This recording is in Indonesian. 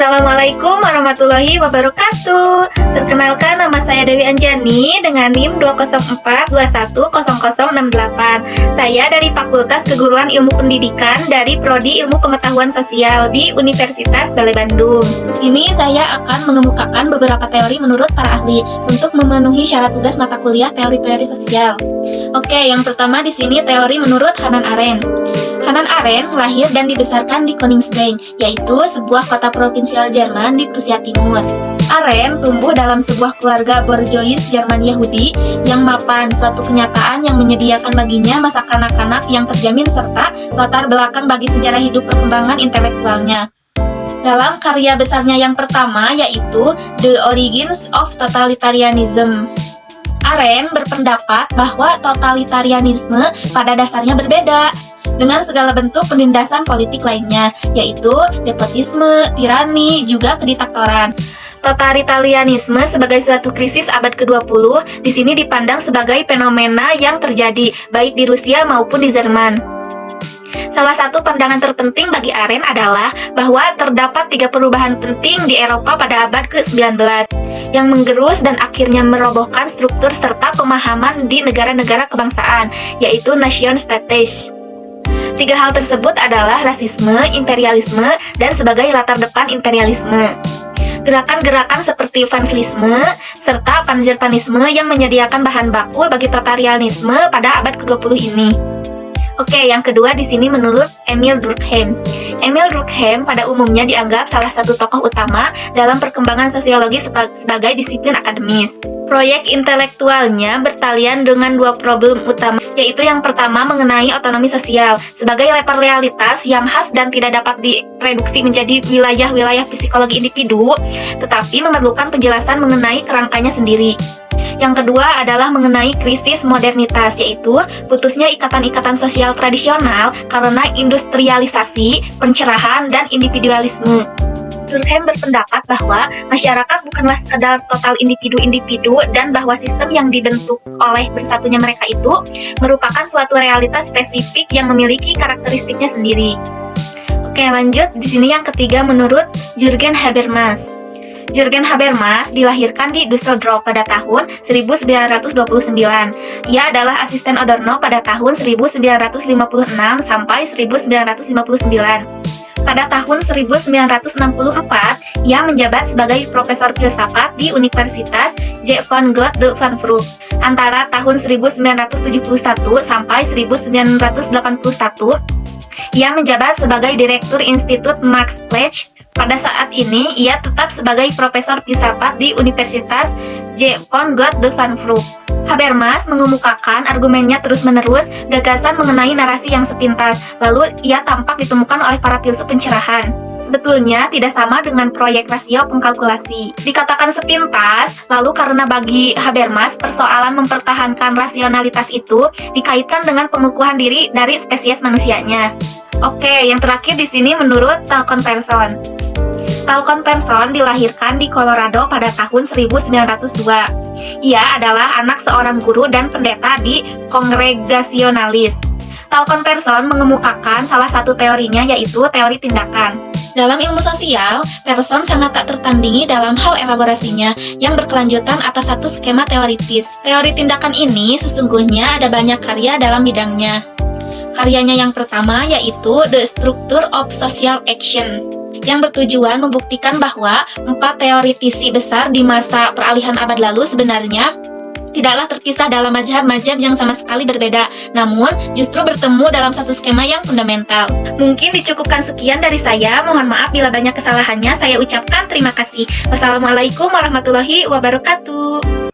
Assalamualaikum warahmatullahi wabarakatuh. Perkenalkan, nama saya Dewi Anjani dengan NIM 204210068. Saya dari Fakultas Keguruan Ilmu Pendidikan dari Prodi Ilmu Pengetahuan Sosial di Universitas Balai Bandung. Di sini saya akan mengemukakan beberapa teori menurut para ahli untuk memenuhi syarat tugas mata kuliah teori-teori sosial. Oke, yang pertama di sini teori menurut Hannah Arendt. Hannah Arendt lahir dan dibesarkan di Koningsbrink, yaitu sebuah kota provinsial Jerman di Prusia Timur. Arendt tumbuh dalam sebuah keluarga borjuis Jerman Yahudi yang mapan, suatu kenyataan yang menyediakan baginya masa kanak-kanak yang terjamin serta latar belakang bagi sejarah hidup perkembangan intelektualnya. Dalam karya besarnya yang pertama, yaitu The Origins of Totalitarianism, Arendt berpendapat bahwa totalitarianisme pada dasarnya berbeda dengan segala bentuk penindasan politik lainnya, yaitu despotisme, tirani, juga kediktatoran. Totalitarianisme sebagai suatu krisis abad ke-20 di sini dipandang sebagai fenomena yang terjadi baik di Rusia maupun di Jerman. Salah satu pandangan terpenting bagi Arendt adalah bahwa terdapat 3 perubahan penting di Eropa pada abad ke-19 yang menggerus dan akhirnya merobohkan struktur serta pemahaman di negara-negara kebangsaan, yaitu nation states. 3 hal tersebut adalah rasisme, imperialisme, dan sebagai latar depan imperialisme. Gerakan-gerakan seperti fanslisme serta panjerpanisme yang menyediakan bahan baku bagi totalitarianisme pada abad ke-20 ini. Oke, yang kedua di sini menurut Emil Durkheim. Emil Durkheim pada umumnya dianggap salah satu tokoh utama dalam perkembangan sosiologi sebagai disiplin akademis. Proyek intelektualnya bertalian dengan 2 problem utama, yaitu yang pertama mengenai otonomi sosial sebagai leper realitas yang khas dan tidak dapat direduksi menjadi wilayah-wilayah psikologi individu, tetapi memerlukan penjelasan mengenai kerangkanya sendiri. Yang kedua adalah mengenai krisis modernitas, yaitu putusnya ikatan-ikatan sosial tradisional karena industrialisasi, pencerahan, dan individualisme. Durkheim berpendapat bahwa masyarakat bukanlah sekadar total individu-individu dan bahwa sistem yang dibentuk oleh bersatunya mereka itu merupakan suatu realitas spesifik yang memiliki karakteristiknya sendiri. Oke, lanjut. Di sini yang ketiga menurut Jürgen Habermas. Jürgen Habermas dilahirkan di Düsseldorf pada tahun 1929. Ia adalah asisten Adorno pada tahun 1956 sampai 1959. Pada tahun 1964, ia menjabat sebagai profesor filsafat di Universitas J. von Goethe Frankfurt. Antara tahun 1971 sampai 1981, ia menjabat sebagai direktur Institut Max Planck. Pada saat ini, ia tetap sebagai profesor filsafat di Universitas J. von Goethe Frankfurt. Habermas mengemukakan argumennya terus-menerus gagasan mengenai narasi yang sepintas, lalu ia tampak ditemukan oleh para filsuf pencerahan. Sebetulnya tidak sama dengan proyek rasio pengkalkulasi. Dikatakan sepintas, lalu karena bagi Habermas persoalan mempertahankan rasionalitas itu dikaitkan dengan pengukuhan diri dari spesies manusianya. Oke, yang terakhir di sini menurut Talcott Persson. Talcott Persson dilahirkan di Colorado pada tahun 1902. Ia adalah anak seorang guru dan pendeta di Kongregasionalis. Talcott Persson mengemukakan salah satu teorinya, yaitu teori tindakan. Dalam ilmu sosial, Persson sangat tak tertandingi dalam hal elaborasinya yang berkelanjutan atas satu skema teoritis. Teori tindakan ini sesungguhnya ada banyak karya dalam bidangnya. Karyanya yang pertama yaitu The Structure of Social Action, yang bertujuan membuktikan bahwa 4 teoritisi besar di masa peralihan abad lalu sebenarnya tidaklah terpisah dalam mazhab-mazhab yang sama sekali berbeda, namun justru bertemu dalam satu skema yang fundamental. Mungkin dicukupkan sekian dari saya, mohon maaf bila banyak kesalahannya, saya ucapkan terima kasih. Wassalamualaikum warahmatullahi wabarakatuh.